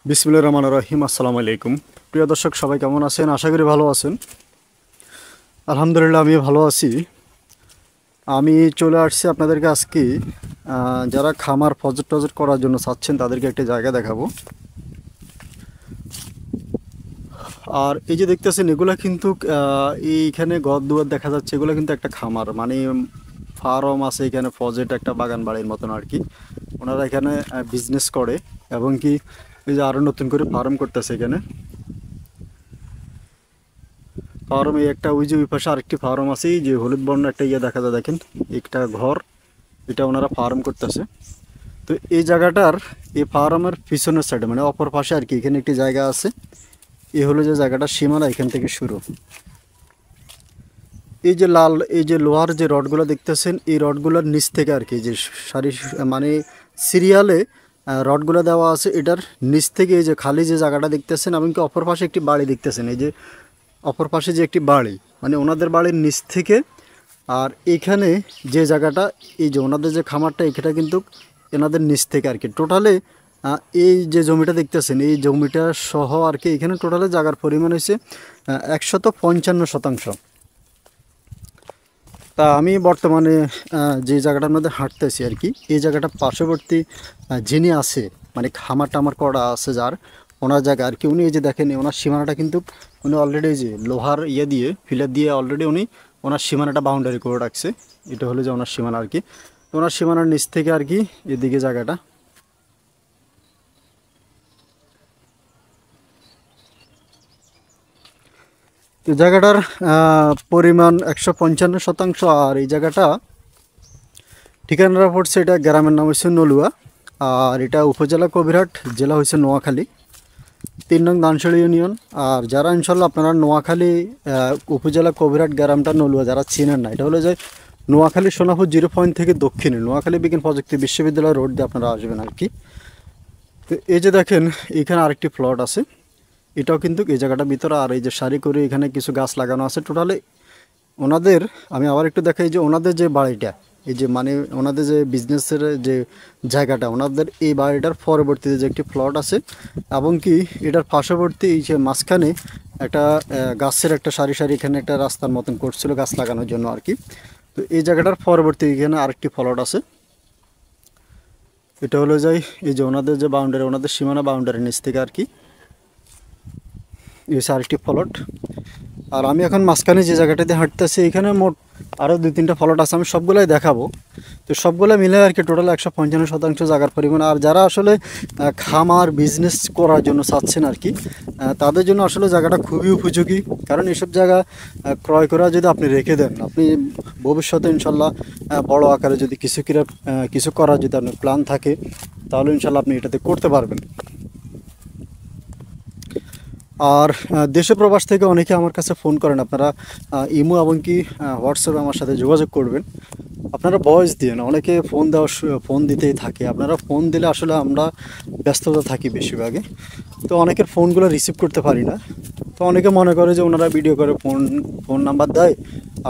বিসমিল্লাহির রহমানির রহিম। আসসালামু আলাইকুম। প্রিয় দর্শক, সবাই কেমন আছেন? আশা করি ভালো আছেন। আলহামদুলিল্লাহ, আমি ভালো আছি। আমি চলে আসছি আপনাদেরকে আজকে যারা খামার ফজর টজর করার জন্য চাচ্ছেন তাদেরকে একটা জায়গা দেখাবো। আর এই যে দেখতেছেন, এগুলা কিন্তু এইখানে ঘর দুয়ার দেখা যাচ্ছে, এগুলো কিন্তু একটা খামার, মানে ফার্ম আছে এখানে, ফজেট একটা বাগান বাড়ির মতন আর কি। ওনারা এখানে বিজনেস করে এবং কি এই যে আরও নতুন করে ফার্ম করতেছে এখানে। ফার্ম এই একটা, ওই যে ওই পাশে আরেকটি ফার্ম আছে, এই যে হলুদ বর্ণ একটা ইয়ে দেখা যায়, দেখেন একটা ঘর, এটা ওনারা ফার্ম করতেছে। তো এই জায়গাটার, এই ফার্মের পিছনের সাইডে মানে অপর পাশে আর কি, এখানে একটি জায়গা আছে। এই হলো যে জায়গাটার সীমানা, এখান থেকে শুরু। এই যে লাল, এই যে লোহার যে রডগুলো দেখতেছেন, এই রডগুলোর নিচ থেকে আর কি, যে সারি মানে সিরিয়ালে রডগুলো দেওয়া আছে, এটার নিচ থেকে এই যে খালি যে জায়গাটা দেখতেছেন, এমনকি অপর পাশে একটি বাড়ি দেখতেছেন, এই যে অপর পাশে যে একটি বাড়ি, মানে ওনাদের বাড়ির নিচ থেকে। আর এইখানে যে জায়গাটা, এই যে ওনাদের যে খামারটা, এখানে কিন্তু এনাদের নিচ থেকে আর কি টোটালে এই যে জমিটা দেখতেছেন, এই জমিটা সহ আর কি, এখানে টোটালে জায়গার পরিমাণ হয়েছে 155 শতাংশ। তা আমি বর্তমানে যে জায়গাটার মধ্যে হাঁটতেছি আর কি, এই জায়গাটা পার্শ্ববর্তী যিনি আছে, মানে খামার টামার করা আছে যার, ওনার জায়গা আর কি। উনি এই যে দেখেন, ওনার সীমানাটা কিন্তু উনি অলরেডি যে লোহার ইয়ে দিয়ে, ফিলার দিয়ে অলরেডি উনি ওনার সীমানাটা বাউন্ডারি করে রাখছে। এটা হলো যে ওনার সীমানা আর কি। তো ওনার সীমানার নিচ থেকে আর কি এদিকে জায়গাটা। তো জায়গাটার পরিমাণ 155 শতাংশ। আর এই জায়গাটা ঠিকানাটা পড়ছে, এটা গ্রামের নাম হচ্ছে নলুয়া, আর এটা উপজেলা কবিরহাট, জেলা হচ্ছে নোয়াখালী, 3 নং দানশালী ইউনিয়ন। আর যারা ইনশাল্লাহ আপনারা নোয়াখালী উপজেলা কবিরহাট গ্রামটা নলুয়া যারা চিনেন না, এটা হলো যে নোয়াখালী সোনাপুর 0 পয়েন্ট থেকে দক্ষিণে নোয়াখালী বিজ্ঞান প্রযুক্তি বিশ্ববিদ্যালয় রোড দিয়ে আপনারা আসবেন আর কি। তো এই যে দেখেন, এখানে আরেকটি প্লট আছে, এটাও কিন্তু এই জায়গাটার ভিতরে। আর এই যে সারি করে এখানে কিছু গাছ লাগানো আছে টোটালে ওনাদের। আমি আবার একটু দেখাই যে ওনাদের যে বাড়িটা, এই যে মানে ওনাদের যে বিজনেসের যে জায়গাটা, ওনাদের এই বাড়িটার পরবর্তীতে যে একটি প্লট আছে, এবং কি এটার পার্শ্ববর্তী এই যে মাঝখানে একটা গাছের একটা সারি সারি এখানে একটা রাস্তার মতন করছিল গাছ লাগানোর জন্য আর কি। তো এই জায়গাটার পরবর্তী এখানে আরেকটি প্লট আছে। এটা হলো যাই এই যে ওনাদের যে বাউন্ডারি, ওনাদের সীমানা বাউন্ডারির নিচ থেকে আর কি এই আরেকটি প্লট। আর আমি এখন মাঝখানে যে জায়গাটাতে হাঁটতেছি, এখানে মোট আরও 2-3টা প্লট আছে, আমি সবগুলাই দেখাবো। তো সবগুলো মিলে আর কি টোটাল 155 শতাংশ জায়গার পরিমাণ। আর যারা আসলে খামার বিজনেস করার জন্য চাচ্ছেন আর কি, তাদের জন্য আসলে জায়গাটা খুবই উপযোগী। কারণ এসব জায়গা ক্রয় করা যদি আপনি রেখে দেন, আপনি ভবিষ্যতে ইনশাল্লাহ বড় আকারে যদি কিছু করার যদি আপনার প্ল্যান থাকে, তাহলে ইনশাল্লাহ আপনি এটাতে করতে পারবেন। আর দেশ প্রবাস থেকে অনেকে আমার কাছে ফোন করেন, আপনারা ইমো এবং কি হোয়াটসঅ্যাপে আমার সাথে যোগাযোগ করবেন। আপনারা ভয়েস দিয়ে না, অনেকে ফোন দিতেই থাকে। আপনারা ফোন দিলে আসলে আমরা ব্যস্ততা থাকি বেশিরভাগে, তো অনেকের ফোনগুলো রিসিভ করতে পারি না। তো অনেকে মনে করে যে ওনারা ভিডিও করে ফোন নাম্বার দেয়,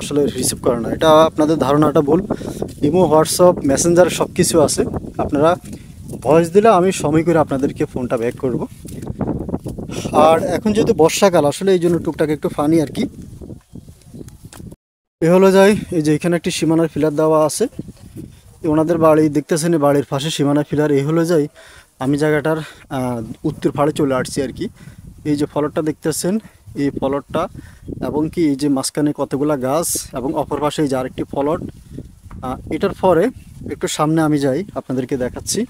আসলে রিসিভ করে না। এটা আপনাদের ধারণাটা ভুল। ইমো, হোয়াটসঅ্যাপ, মেসেঞ্জার সব কিছু আছে। আপনারা ভয়েস দিলে আমি সময় করে আপনাদেরকে ফোনটা ব্যাক করব। আর এখন যেহেতু বর্ষাকাল, আসলে এই জন্য টুকটাক একটু ফানি আর কি। এ হলো যাই, এই যে এখানে একটি সীমানার ফিলার দেওয়া আছে, ওনাদের বাড়ি দেখতেছেন, বাড়ির পাশে সীমানা ফিলার। এই হলো যাই আমি জায়গাটার উত্তর পাড়ে চলে আসছি আর কি। এই যে ফলকটা দেখতেছেন, এই ফলকটা এবং কি এই যে মাঝখানে কতগুলা গাছ, এবং অপর পাশে এই যে আরেকটি ফলট। এটার পরে একটু সামনে আমি যাই, আপনাদেরকে দেখাচ্ছি।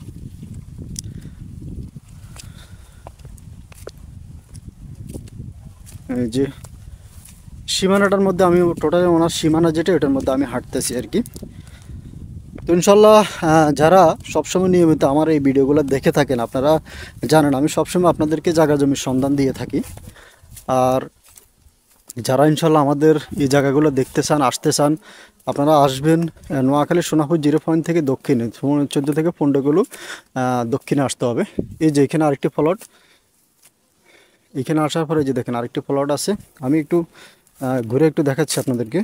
এই যে সীমানাটার মধ্যে আমি টোটাল ওনার সীমানা যেটা, এটার মধ্যে আমি হাঁটতেছি আর কি। তো ইনশাল্লাহ যারা সবসময় নিয়মিত আমার এই ভিডিওগুলো দেখে থাকেন, আপনারা জানেন আমি সবসময় আপনাদেরকে জায়গা জমির সন্ধান দিয়ে থাকি। আর যারা ইনশাল্লাহ আমাদের এই জায়গাগুলো দেখতে চান, আসতে চান, আপনারা আসবেন নোয়াখালী সোনাপুর 0 পয়েন্ট থেকে দক্ষিণে 14 থেকে 15 কিলো দক্ষিণে আসতে হবে। এই যে এখানে আরেকটি প্লট, এখানে আসার পরে যে দেখেন আরেকটি প্লট আছে। আমি একটু ঘুরে একটু দেখাচ্ছি আপনাদেরকে।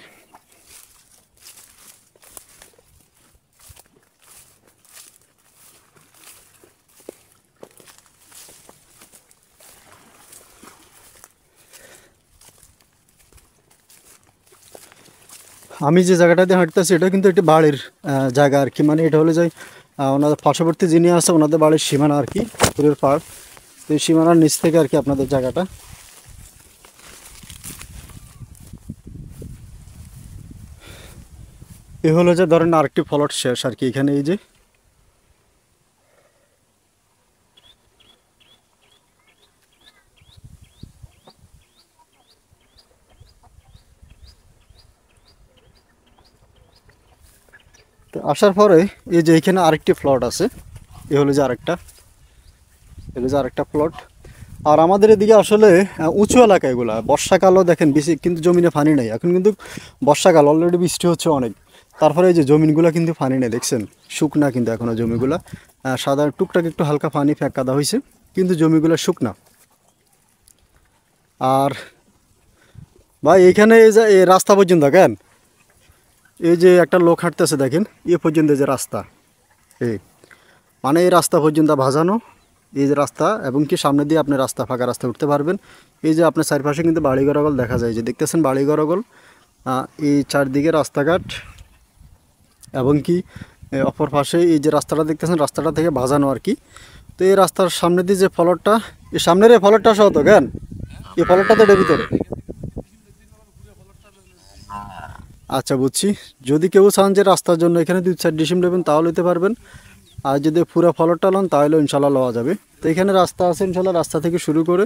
আমি যে জায়গাটাতে হাঁটতেছি এটা কিন্তু একটি বাড়ির জায়গা আর কি, মানে এটা হলো যে ওনাদের পার্শ্ববর্তী যিনি আছে ওনাদের বাড়ির সীমানা আর কি, পুকুরের পাড়। তো এই সীমানার নিচ থেকে আর কি আপনাদের জায়গাটা। এ হলো যে ধরেন আরেকটি প্লট শেষ আর কি এখানে। এই যে তো আসার পরে এই যে এখানে আরেকটি প্লট আছে, এ হলো যে আরেকটা, এগুলো যে আরেকটা প্লট। আর আমাদের এদিকে আসলে উঁচু এলাকা এগুলা, বর্ষাকালও দেখেন বেশি কিন্তু জমিনে পানি নেই। এখন কিন্তু বর্ষাকাল, অলরেডি বৃষ্টি হচ্ছে অনেক, তারপরে এই যে জমিনগুলো কিন্তু পানি নেই, দেখছেন শুকনা কিন্তু এখনও জমিগুলা। সাধারণ টুকটাক একটু হালকা পানি ফেঁকা দেওয়া হয়েছে, কিন্তু জমিগুলো শুকনা। আর ভাই এইখানে এই যে এই রাস্তা পর্যন্ত কেন, এই যে একটা লোক হাঁটতেছে দেখেন, এ পর্যন্ত যে রাস্তা, এই মানে এই রাস্তা পর্যন্ত ভাজানো, এই যে রাস্তা, এবং কি সামনে দিয়ে আপনি রাস্তা, ফাঁকা রাস্তা উঠতে পারবেন। এই যে আপনার চারপাশে কিন্তু বাড়িঘরগল দেখা যায়, যে দেখতেছেন বাড়িঘরগল, এই চারদিকে রাস্তাঘাট, এবং কি অপর পাশে এই যে রাস্তাটা দেখতেছেন, রাস্তাটা থেকে ভাজানো আর কি। তো এই রাস্তার সামনে দিয়ে যে ফলকটা, এই সামনের এই ফলকটা সহ তো কেন, এই ফলকটা তো এটার ভিতরে। আচ্ছা বুঝছি, যদি কেউ চান যে রাস্তার জন্য এখানে 2-4 ডিসিম নেবেন তাহলে নিতে পারবেন, আর যদি পুরো ফলকটা লন তাহলে ইনশাল্লাহ লওয়া যাবে। তো এখানে রাস্তা আছে ইনশাল্লাহ, রাস্তা থেকে শুরু করে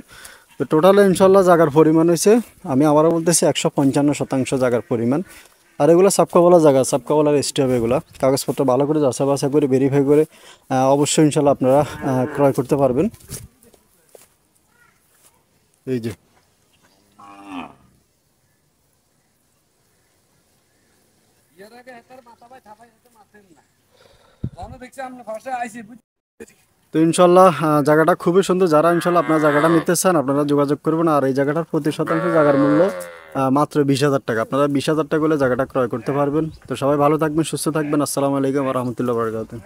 তো টোটালে ইনশাল্লাহ জায়গার পরিমাণ হয়েছে, আমি আবারও বলতেছি 155 শতাংশ জায়গার পরিমাণ। আর এগুলো সাবকাওয়ালা জায়গা, সাবকাওয়ালার এসটি হবে এগুলো, কাগজপত্র ভালো করে যাচাই বাছাই করে ভেরিফাই করে অবশ্যই ইনশাল্লাহ আপনারা ক্রয় করতে পারবেন। এই যে তো ইনশাল্লাহ জায়গাটা খুবই সুন্দর। যারা ইনশাল্লাহ আপনার জায়গাটা নিতে চান আপনারা যোগাযোগ করবেন। আর এই জায়গাটার প্রতি শতাংশ জায়গার মূল্য মাত্র 20,000 টাকা। আপনারা 20,000 টাকা হলে জায়গাটা ক্রয় করতে পারবেন। তো সবাই ভালো থাকবেন, সুস্থ থাকবেন। আসসালামু আলাইকুম ওয়া রাহমাতুল্লাহি ওয়া বারাকাতুহু।